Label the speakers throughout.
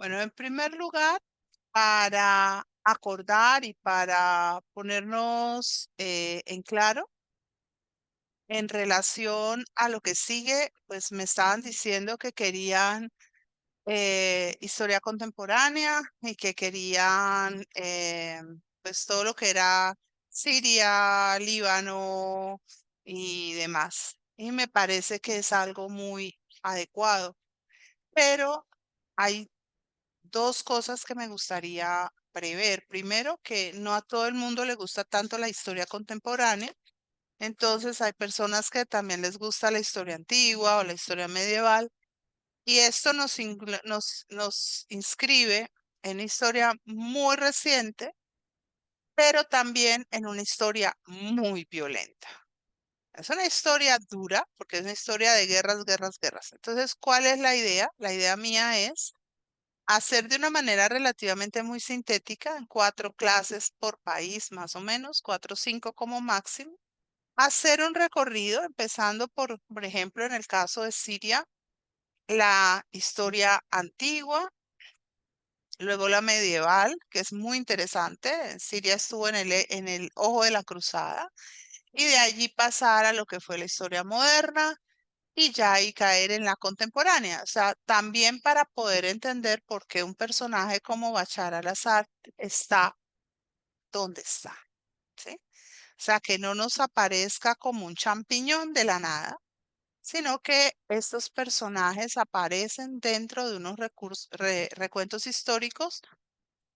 Speaker 1: Bueno, en primer lugar, para acordar y para ponernos en claro en relación a lo que sigue, pues me estaban diciendo que querían historia contemporánea y que querían pues todo lo que era Siria, Líbano y demás. Y me parece que es algo muy adecuado, pero hay dos cosas que me gustaría prever. Primero, que no a todo el mundo le gusta tanto la historia contemporánea. Entonces hay personas que también les gusta la historia antigua o la historia medieval. Y esto nos inscribe en una historia muy reciente, pero también en una historia muy violenta. Es una historia dura porque es una historia de guerras, guerras, guerras. Entonces, ¿cuál es la idea? La idea mía es hacer de una manera relativamente muy sintética, en 4 clases por país, más o menos, 4 o 5 como máximo, hacer un recorrido, empezando por ejemplo, en el caso de Siria, la historia antigua, luego la medieval, que es muy interesante. Siria estuvo en el ojo de la cruzada, y de allí pasar a lo que fue la historia moderna y ya ahí caer en la contemporánea. O sea, también para poder entender por qué un personaje como Bashar al-Assad está donde está, ¿sí? O sea, que no nos aparezca como un champiñón de la nada, sino que estos personajes aparecen dentro de unos recuentos históricos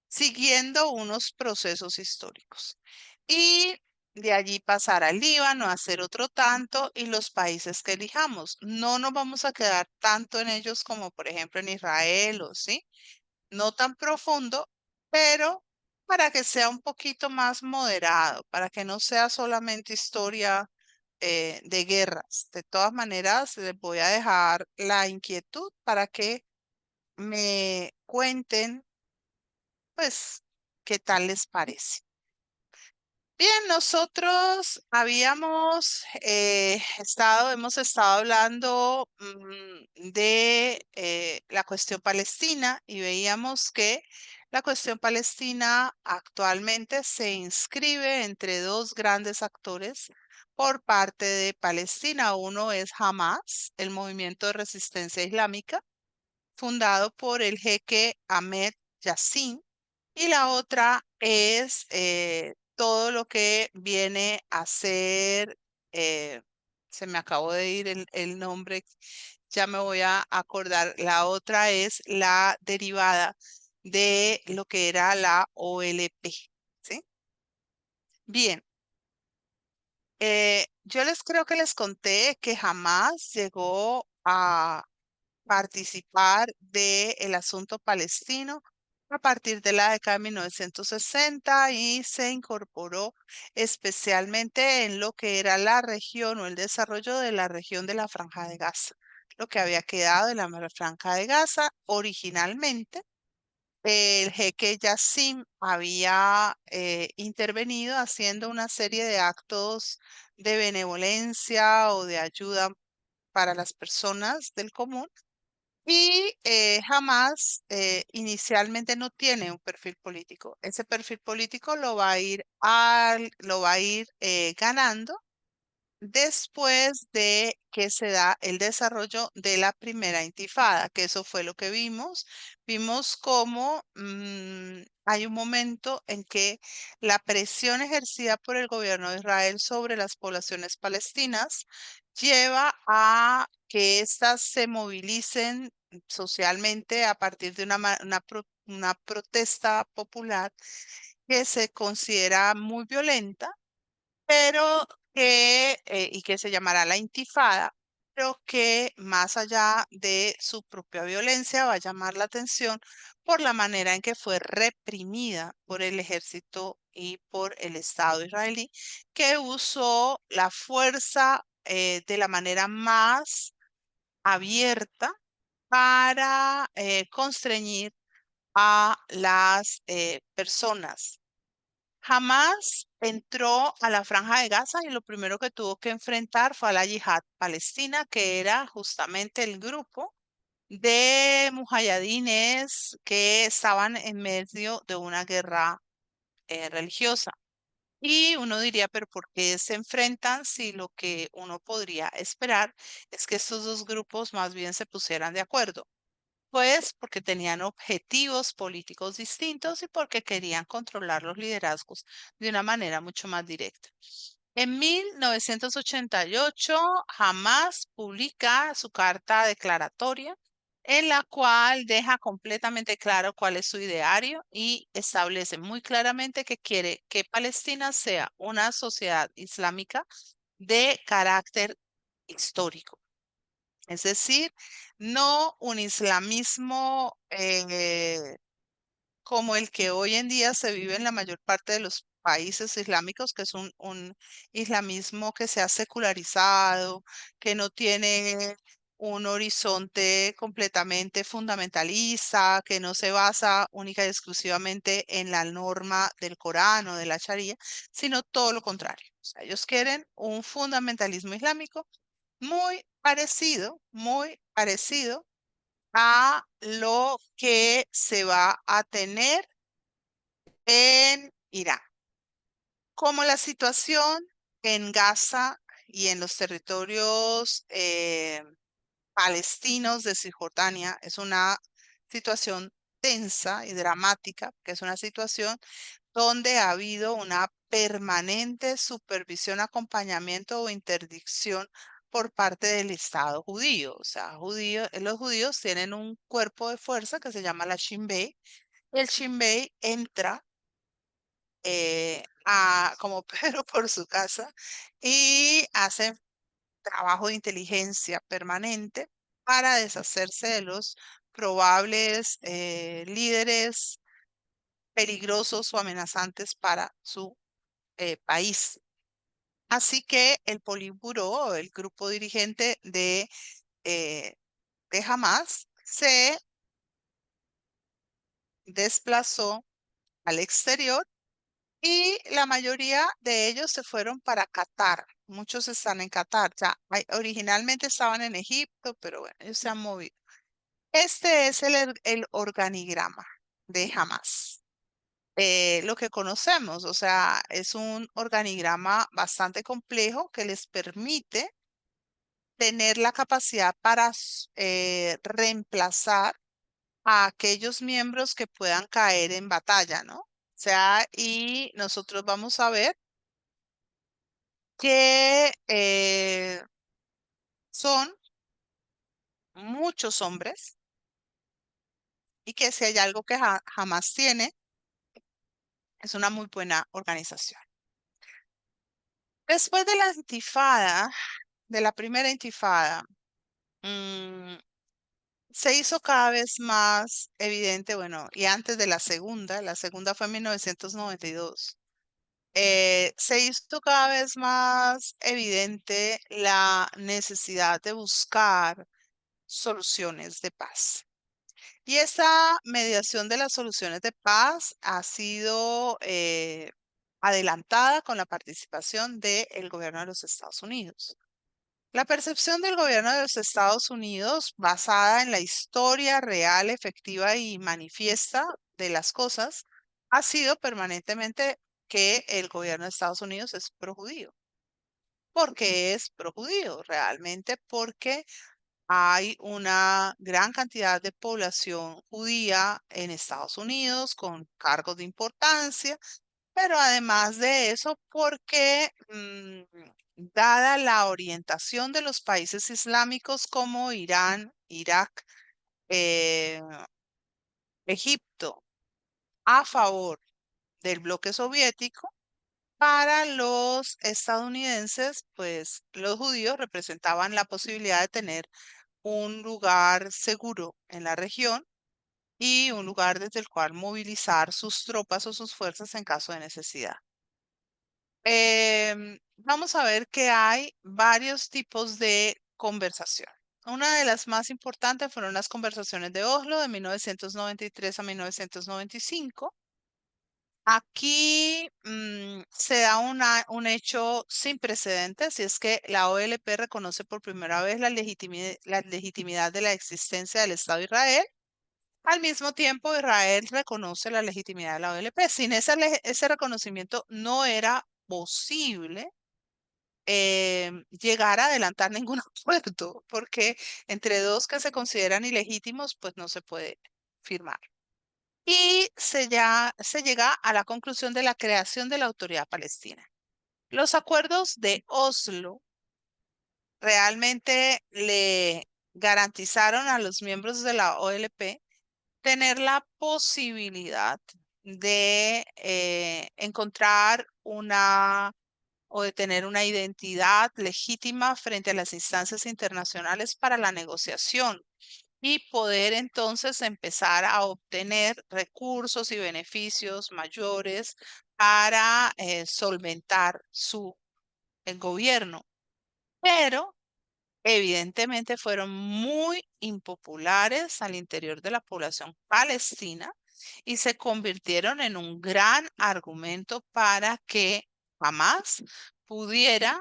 Speaker 1: siguiendo unos procesos históricos. Y de allí pasar al Líbano, hacer otro tanto y los países que elijamos. No nos vamos a quedar tanto en ellos como por ejemplo en Israel o sí, no tan profundo, pero para que sea un poquito más moderado, para que no sea solamente historia de guerras. De todas maneras, les voy a dejar la inquietud para que me cuenten, pues, qué tal les parece. Bien, nosotros hemos estado hablando de la cuestión palestina y veíamos que la cuestión palestina actualmente se inscribe entre dos grandes actores por parte de Palestina. Uno es Hamas, el movimiento de resistencia islámica, fundado por el jeque Ahmed Yassin, y la otra es todo lo que viene a ser, eh, se me acabó de ir el nombre, ya me voy a acordar. La otra es la derivada de lo que era la OLP, ¿sí? Bien, yo les creo que les conté que jamás llegó a participar del asunto palestino a partir de la década de 1960 y se incorporó especialmente en lo que era la región o el desarrollo de la región de la Franja de Gaza, lo que había quedado de la Franja de Gaza originalmente. El jeque Yassim había intervenido haciendo una serie de actos de benevolencia o de ayuda para las personas del común, y jamás inicialmente no tiene un perfil político. Ese perfil político lo va a ir ganando después de que se da el desarrollo de la primera intifada, que eso fue lo que vimos. Vimos cómo hay un momento en que la presión ejercida por el gobierno de Israel sobre las poblaciones palestinas lleva a que éstas se movilicen socialmente a partir de una protesta popular que se considera muy violenta, pero y que se llamará la intifada, pero que más allá de su propia violencia va a llamar la atención por la manera en que fue reprimida por el ejército y por el Estado israelí, que usó la fuerza de la manera más abierta para constreñir a las personas. Jamás entró a la Franja de Gaza y lo primero que tuvo que enfrentar fue a la yihad palestina, que era justamente el grupo de mujahidines que estaban en medio de una guerra religiosa. Y uno diría, pero ¿por qué se enfrentan si lo que uno podría esperar es que estos dos grupos más bien se pusieran de acuerdo? Pues porque tenían objetivos políticos distintos y porque querían controlar los liderazgos de una manera mucho más directa. En 1988, Hamas publica su carta declaratoria en la cual deja completamente claro cuál es su ideario y establece muy claramente que quiere que Palestina sea una sociedad islámica de carácter histórico. Es decir, no un islamismo como el que hoy en día se vive en la mayor parte de los países islámicos, que es un islamismo que se ha secularizado, que no tiene un horizonte completamente fundamentalista, que no se basa única y exclusivamente en la norma del Corán o de la Sharia, sino todo lo contrario. O sea, ellos quieren un fundamentalismo islámico muy parecido a lo que se va a tener en Irán. Como la situación en Gaza y en los territorios palestinos de Cisjordania es una situación tensa y dramática, que es una situación donde ha habido una permanente supervisión, acompañamiento o interdicción por parte del Estado judío. O sea, los judíos tienen un cuerpo de fuerza que se llama la Shin Bet. El Shin Bet entra como Pedro por su casa y hace trabajo de inteligencia permanente para deshacerse de los probables líderes peligrosos o amenazantes para su país. Así que el Politburó, el grupo dirigente eh, de Hamas, se desplazó al exterior y la mayoría de ellos se fueron para Qatar. Muchos están en Qatar. Ya, originalmente estaban en Egipto, pero bueno, ellos se han movido. Este es el organigrama de Hamas. Lo que conocemos, o sea, es un organigrama bastante complejo que les permite tener la capacidad para reemplazar a aquellos miembros que puedan caer en batalla, ¿no? O sea, y nosotros vamos a ver que son muchos hombres y que si hay algo que jamás tiene, es una muy buena organización. Después de la intifada, de la primera intifada, mm, se hizo cada vez más evidente, bueno, y antes de la segunda fue en 1992, se hizo cada vez más evidente la necesidad de buscar soluciones de paz. Y esa mediación de las soluciones de paz ha sido adelantada con la participación del gobierno de los Estados Unidos. La percepción del gobierno de los Estados Unidos, basada en la historia real, efectiva y manifiesta de las cosas, ha sido permanentemente que el gobierno de Estados Unidos es projudío. ¿Por qué es projudío? Realmente porque hay una gran cantidad de población judía en Estados Unidos con cargos de importancia, pero además de eso, porque dada la orientación de los países islámicos como Irán, Irak, eh, Egipto, a favor del bloque soviético, para los estadounidenses, pues los judíos representaban la posibilidad de tener un lugar seguro en la región y un lugar desde el cual movilizar sus tropas o sus fuerzas en caso de necesidad. Vamos a ver que hay varios tipos de conversación. Una de las más importantes fueron las conversaciones de Oslo de 1993 a 1995, Aquí se da un hecho sin precedentes, y es que la OLP reconoce por primera vez la legitimidad de la existencia del Estado de Israel. Al mismo tiempo, Israel reconoce la legitimidad de la OLP. Sin ese reconocimiento no era posible llegar a adelantar ningún acuerdo, porque entre dos que se consideran ilegítimos, pues no se puede firmar. Y se llega a la conclusión de la creación de la Autoridad Palestina. Los acuerdos de Oslo realmente le garantizaron a los miembros de la OLP tener la posibilidad de encontrar una o de tener una identidad legítima frente a las instancias internacionales para la negociación y poder entonces empezar a obtener recursos y beneficios mayores para solventar su el gobierno. Pero evidentemente fueron muy impopulares al interior de la población palestina y se convirtieron en un gran argumento para que jamás pudiera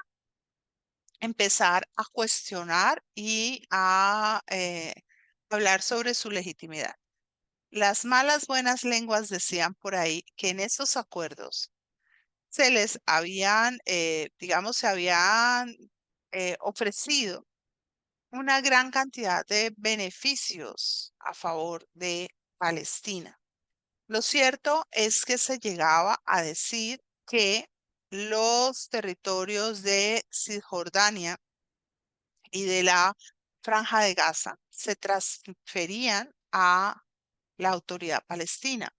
Speaker 1: empezar a cuestionar y a hablar sobre su legitimidad. Las malas buenas lenguas decían por ahí que en esos acuerdos se les habían, digamos, se habían ofrecido una gran cantidad de beneficios a favor de Palestina. Lo cierto es que se llegaba a decir que los territorios de Cisjordania y de la Franja de Gaza se transferían a la autoridad palestina.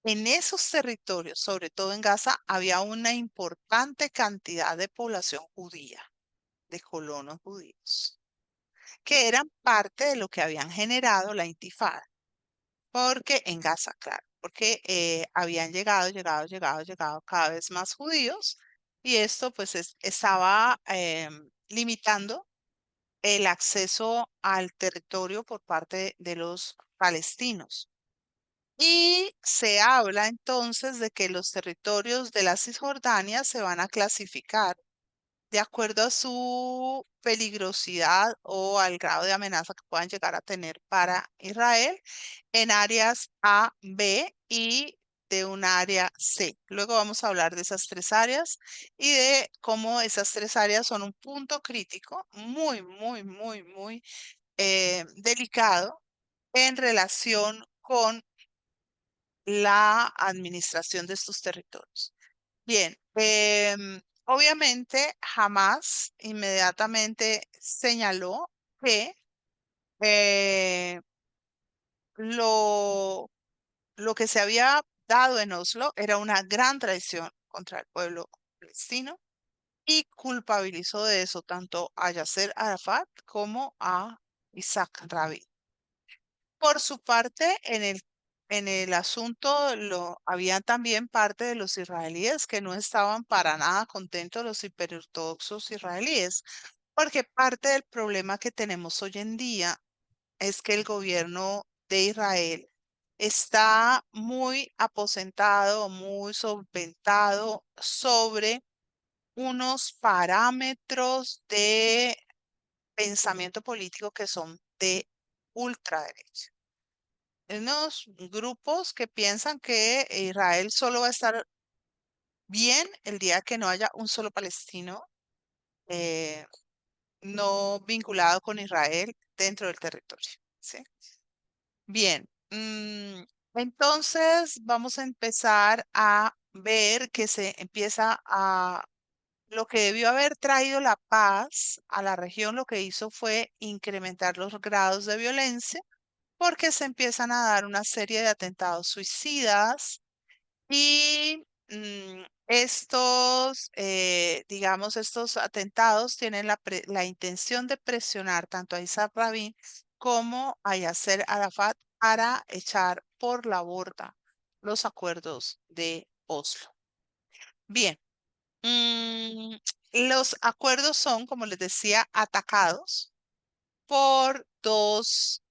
Speaker 1: En esos territorios, sobre todo en Gaza, había una importante cantidad de población judía, de colonos judíos, que eran parte de lo que habían generado la intifada. Porque en Gaza, claro, porque habían llegado cada vez más judíos, y esto pues estaba limitando el acceso al territorio por parte de los palestinos. Y se habla entonces de que los territorios de la Cisjordania se van a clasificar de acuerdo a su peligrosidad o al grado de amenaza que puedan llegar a tener para Israel en áreas A, B y de un área C. Luego vamos a hablar de esas tres áreas y de cómo esas tres áreas son un punto crítico muy delicado en relación con la administración de estos territorios. Bien, obviamente jamás inmediatamente señaló que eh, lo, lo que se había dado en Oslo era una gran traición contra el pueblo palestino y culpabilizó de eso tanto a Yasser Arafat como a Isaac Rabin. Por su parte, en el asunto había también parte de los israelíes que no estaban para nada contentos, los hiperortodoxos israelíes, porque parte del problema que tenemos hoy en día es que el gobierno de Israel está muy aposentado, muy solventado sobre unos parámetros de pensamiento político que son de ultraderecha. Unos grupos que piensan que Israel solo va a estar bien el día que no haya un solo palestino eh, no vinculado con Israel dentro del territorio. ¿Sí? Bien, entonces vamos a empezar a ver que se empieza a... Lo que debió haber traído la paz a la región, lo que hizo fue incrementar los grados de violencia porque se empiezan a dar una serie de atentados suicidas y digamos, estos atentados tienen la intención de presionar tanto a Isaac Rabin como a Yasser Arafat para echar por la borda los acuerdos de Oslo. Bien, mm, los acuerdos son, como les decía, atacados por dos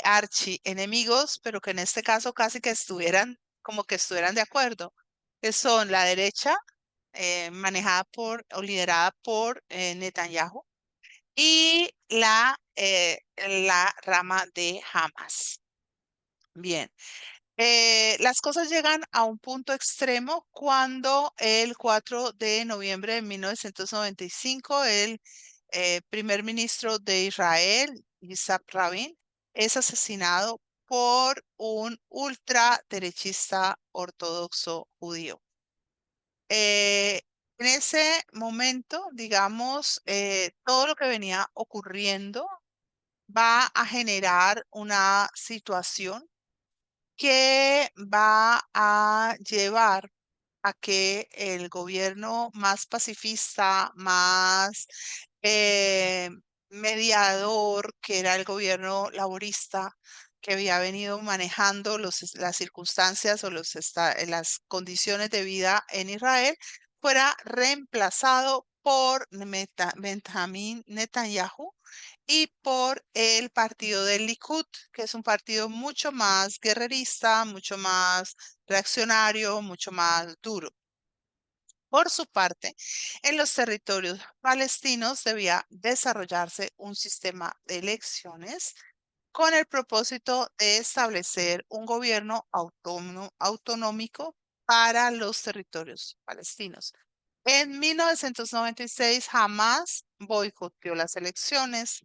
Speaker 1: archienemigos, pero que en este caso casi que estuvieran como que estuvieran de acuerdo. que son la derecha, manejada por o liderada por Netanyahu, y la rama de Hamas. Bien. Las cosas llegan a un punto extremo cuando el 4 de noviembre de 1995 el primer ministro de Israel, Yitzhak Rabin, es asesinado por un ultraderechista ortodoxo judío. En ese momento, digamos, todo lo que venía ocurriendo va a generar una situación que va a llevar a que el gobierno más pacifista, más eh, mediador, que era el gobierno laborista, que había venido manejando las circunstancias o las condiciones de vida en Israel, fuera reemplazado por Benjamin Netanyahu y por el partido del Likud, que es un partido mucho más guerrerista, mucho más reaccionario, mucho más duro. Por su parte, en los territorios palestinos debía desarrollarse un sistema de elecciones con el propósito de establecer un gobierno autonómico para los territorios palestinos. En 1996 jamás boicoteó las elecciones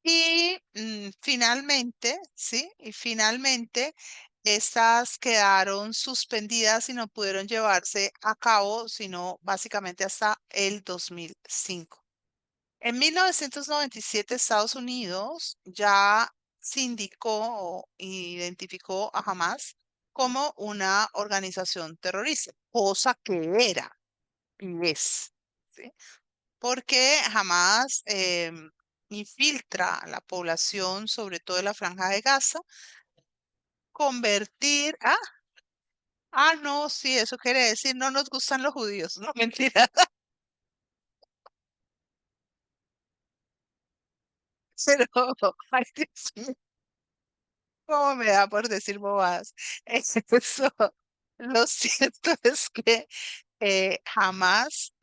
Speaker 1: y finalmente, ¿sí? Y finalmente estas quedaron suspendidas y no pudieron llevarse a cabo, sino básicamente hasta el 2005. En 1997 Estados Unidos ya sindicó o identificó a Hamas como una organización terrorista, cosa que era y es, ¿sí? Porque Hamas infiltra a la población, sobre todo en la Franja de Gaza, convertir, no, sí, eso quiere decir no nos gustan los judíos, no, mentira, pero, ay, Dios mío, cómo me da por decir bobadas. Eso, lo cierto es que jamás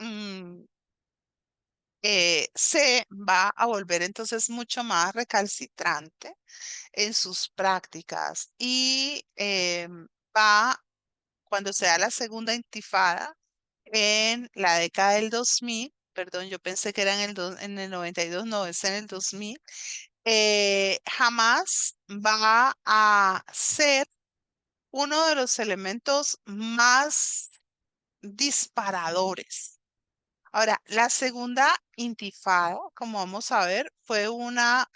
Speaker 1: se va a volver entonces mucho más recalcitrante en sus prácticas y va, cuando sea la segunda intifada, en la década del 2000, perdón, yo pensé que era en el 92, no, es en el 2000, jamás va a ser uno de los elementos más disparadores. Ahora, la segunda intifada, como vamos a ver, fue una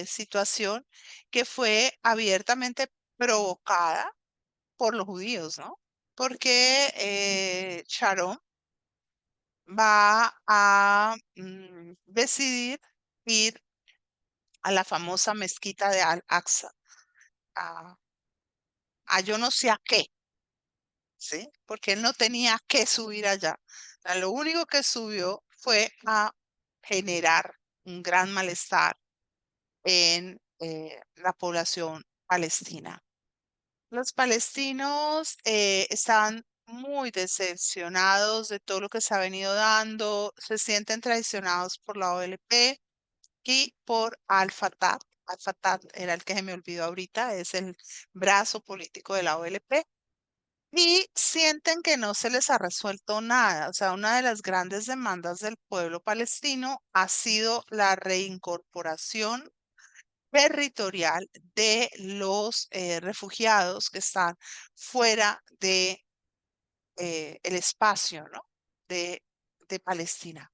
Speaker 1: situación que fue abiertamente provocada por los judíos, ¿no? Porque Sharon va a decidir ir a la famosa mezquita de Al-Aqsa, a, a yo no sé a qué, ¿sí? Porque él no tenía que subir allá. O sea, lo único que subió fue a generar un gran malestar en la población palestina. Los palestinos están muy decepcionados de todo lo que se ha venido dando, se sienten traicionados por la OLP y por Al-Fatah. Al-Fatah era el que se me olvidó ahorita, es el brazo político de la OLP. Y sienten que no se les ha resuelto nada. O sea, una de las grandes demandas del pueblo palestino ha sido la reincorporación territorial de los refugiados que están fuera de el espacio, ¿no? de, de Palestina.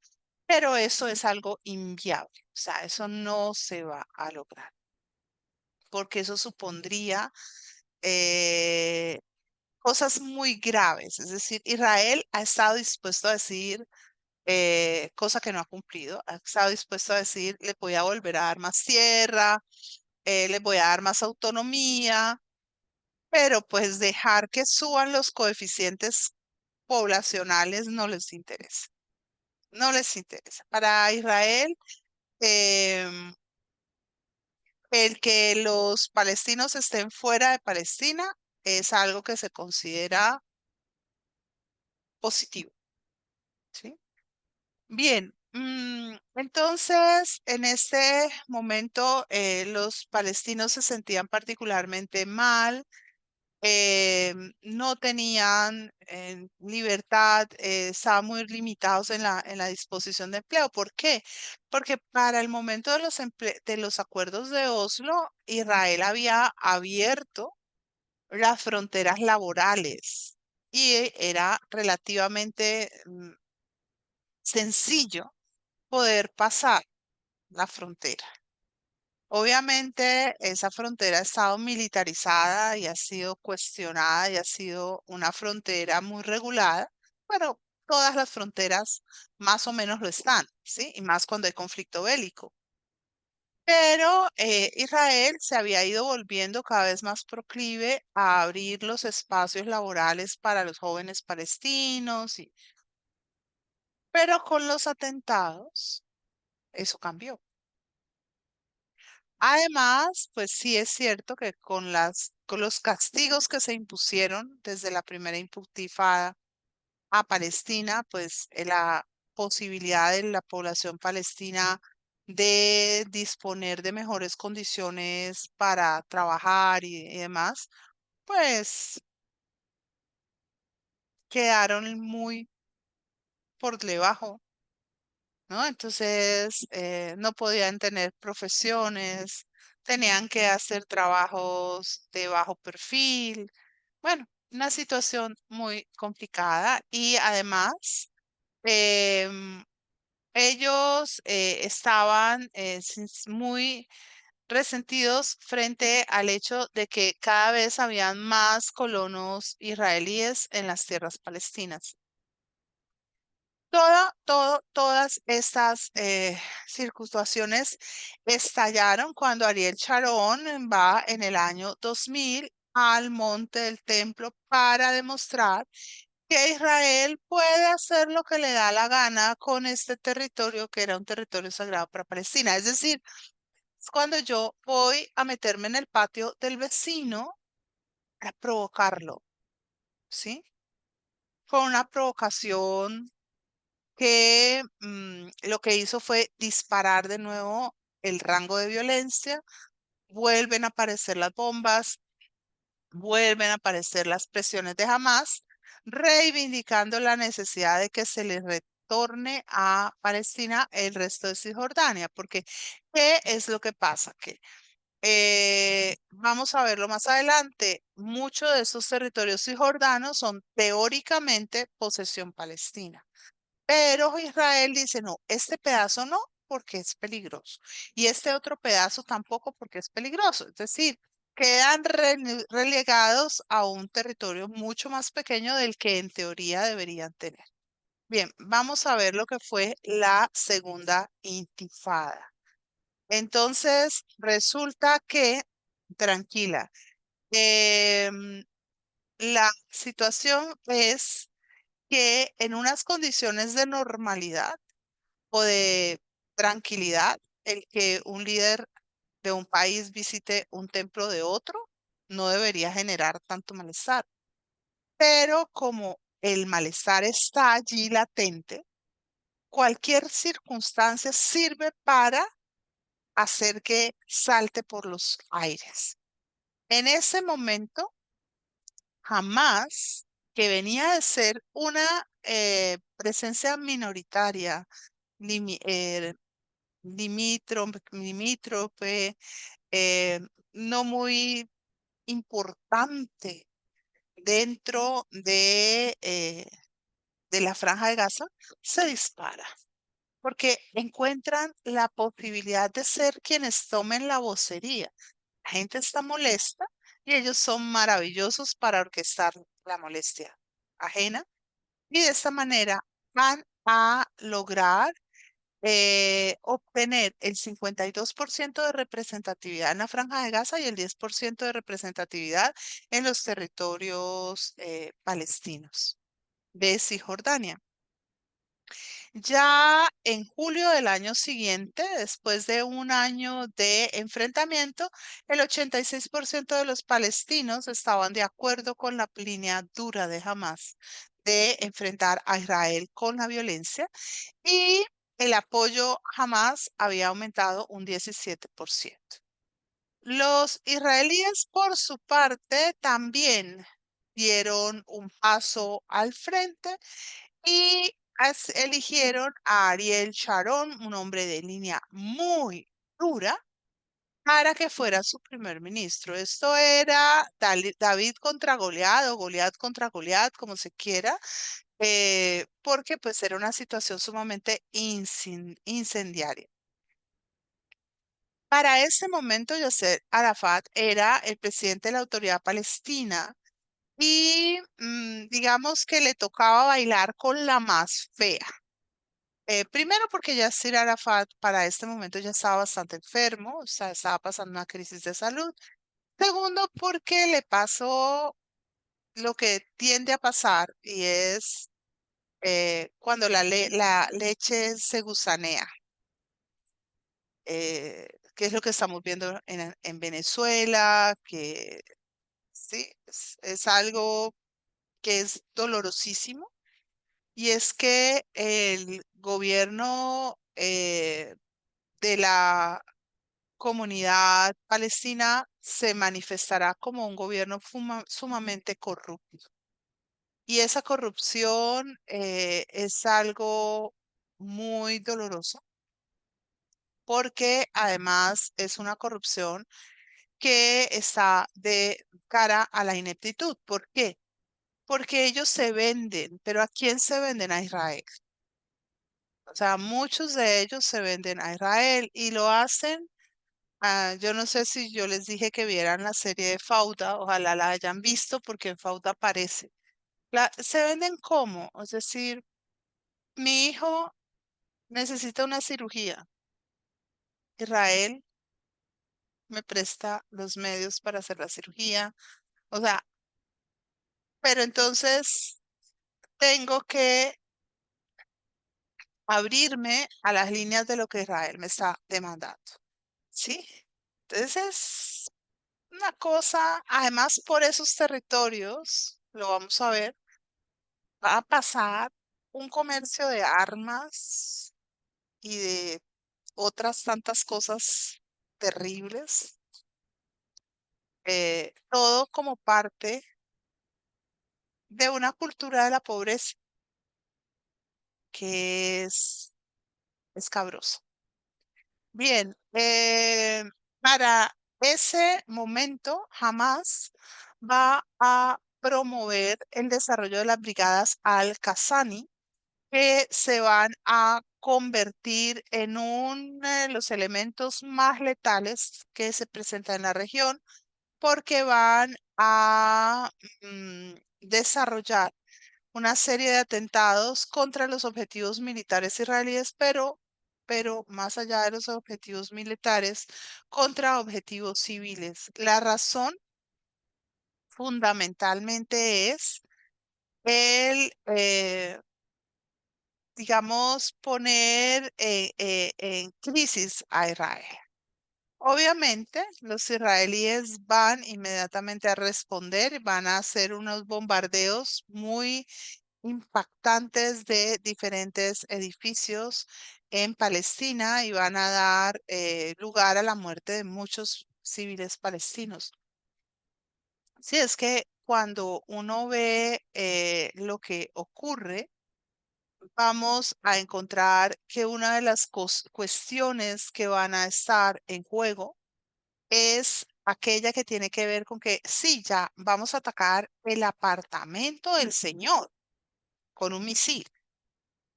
Speaker 1: Pero eso es algo inviable, o sea, eso no se va a lograr, porque eso supondría eh, cosas muy graves. Es decir, Israel ha estado dispuesto a decir cosa que no ha cumplido, ha estado dispuesto a decir, le voy a volver a dar más tierra, les voy a dar más autonomía, pero pues dejar que suban los coeficientes poblacionales no les interesa. No les interesa. Para Israel, em, el que los palestinos estén fuera de Palestina es algo que se considera positivo, ¿sí? Bien, entonces en este momento los palestinos se sentían particularmente mal, no tenían libertad, estaban muy limitados en la disposición de empleo. ¿Por qué? Porque para el momento de de los acuerdos de Oslo, Israel había abierto las fronteras laborales y era relativamente sencillo poder pasar la frontera. Obviamente, esa frontera ha estado militarizada y ha sido cuestionada y ha sido una frontera muy regulada, pero todas las fronteras más o menos lo están, ¿sí? Y más cuando hay conflicto bélico. Pero Israel se había ido volviendo cada vez más proclive a abrir los espacios laborales para los jóvenes palestinos, pero con los atentados, eso cambió. Además, pues sí es cierto que con los castigos que se impusieron desde la primera intifada a Palestina, pues la posibilidad de la población palestina de disponer de mejores condiciones para trabajar y demás, pues quedaron muy por debajo, ¿no? Entonces, no podían tener profesiones, tenían que hacer trabajos de bajo perfil. Bueno, una situación muy complicada y además em, ellos estaban muy resentidos frente al hecho de que cada vez habían más colonos israelíes en las tierras palestinas. Todas estas circunstancias estallaron cuando Ariel Sharon va en el año 2000 al monte del templo para demostrar que Israel puede hacer lo que le da la gana con este territorio que era un territorio sagrado para Palestina. Es decir, es cuando yo voy a meterme en el patio del vecino para provocarlo, ¿sí? Fue una provocación que lo que hizo fue disparar de nuevo el rango de violencia, vuelven a aparecer las bombas, vuelven a aparecer las presiones de Hamas, reivindicando la necesidad de que se les retorne a Palestina el resto de Cisjordania, porque ¿qué es lo que pasa? Que vamos a verlo más adelante, muchos de esos territorios cisjordanos son teóricamente posesión palestina. Pero Israel dice, no, este pedazo no, porque es peligroso. Y este otro pedazo tampoco, porque es peligroso. Es decir, quedan relegados a un territorio mucho más pequeño del que en teoría deberían tener. Bien, vamos a ver lo que fue la segunda intifada. Entonces, resulta que, tranquila, em, la situación es que en unas condiciones de normalidad, o de tranquilidad el que un líder de un país visite un templo de otro no debería generar tanto malestar. Pero como el malestar está allí latente, cualquier circunstancia sirve para hacer que salte por los aires. En ese momento, jamás que venía de ser una presencia minoritaria, limítrofe, no muy importante dentro de la Franja de Gaza, se dispara, porque encuentran la posibilidad de ser quienes tomen la vocería. La gente está molesta y ellos son maravillosos para orquestar la molestia ajena y de esta manera van a lograr obtener el 52% de representatividad en la Franja de Gaza y el 10% de representatividad en los territorios palestinos de Cisjordania. Ya en julio del año siguiente, después de un año de enfrentamiento, el 86% de los palestinos estaban de acuerdo con la línea dura de Hamas de enfrentar a Israel con la violencia y el apoyo jamás había aumentado un 17%. Los israelíes, por su parte, también dieron un paso al frente y eligieron a Ariel Sharon, un hombre de línea muy dura, para que fuera su primer ministro. Esto era David contra Goliat o Goliat contra Goliat, como se quiera, porque pues era una situación sumamente incendiaria. Para ese momento, Yasser Arafat era el presidente de la Autoridad Palestina y digamos que le tocaba bailar con la más fea. Primero porque Yasser Arafat para este momento ya estaba bastante enfermo, o sea, estaba pasando una crisis de salud. Segundo, porque le pasó lo que tiende a pasar y es cuando la leche se gusanea, que es lo que estamos viendo en Venezuela, que sí, es algo que es dolorosísimo, y es que el gobierno de la comunidad palestina se manifestará como un gobierno sumamente corrupto. Y esa corrupción es algo muy doloroso porque además es una corrupción que está de cara a la ineptitud. ¿Por qué? Porque ellos se venden, pero ¿a quién se venden? A Israel. O sea, muchos de ellos se venden a Israel y lo hacen. Yo no sé si yo les dije que vieran la serie de Fauda, ojalá la hayan visto porque en Fauda aparece. Se venden como, es decir, mi hijo necesita una cirugía. Israel me presta los medios para hacer la cirugía. O sea, pero entonces tengo que abrirme a las líneas de lo que Israel me está demandando. ¿Sí? Entonces es una cosa, además por esos territorios, lo vamos a ver, va a pasar un comercio de armas y de otras tantas cosas terribles, todo como parte de una cultura de la pobreza que es escabrosa. Bien, para ese momento jamás va a promover el desarrollo de las brigadas Al-Qassani, que se van a convertir en uno de los elementos más letales que se presentan en la región, porque van a desarrollar una serie de atentados contra los objetivos militares israelíes, pero más allá de los objetivos militares, contra objetivos civiles. La razón fundamentalmente es el, digamos, poner en crisis a Israel. Obviamente, los israelíes van inmediatamente a responder, van a hacer unos bombardeos muy impactantes de diferentes edificios en Palestina y van a dar lugar a la muerte de muchos civiles palestinos. Sí, es que cuando uno ve lo que ocurre, vamos a encontrar que una de las cuestiones que van a estar en juego es aquella que tiene que ver con que sí, ya vamos a atacar el apartamento del señor con un misil.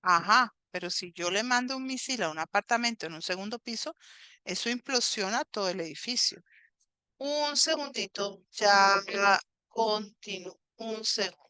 Speaker 1: Ajá, pero si yo le mando un misil a un apartamento en un segundo piso, eso implosiona todo el edificio. Un segundito, ya continúo. Un segundo.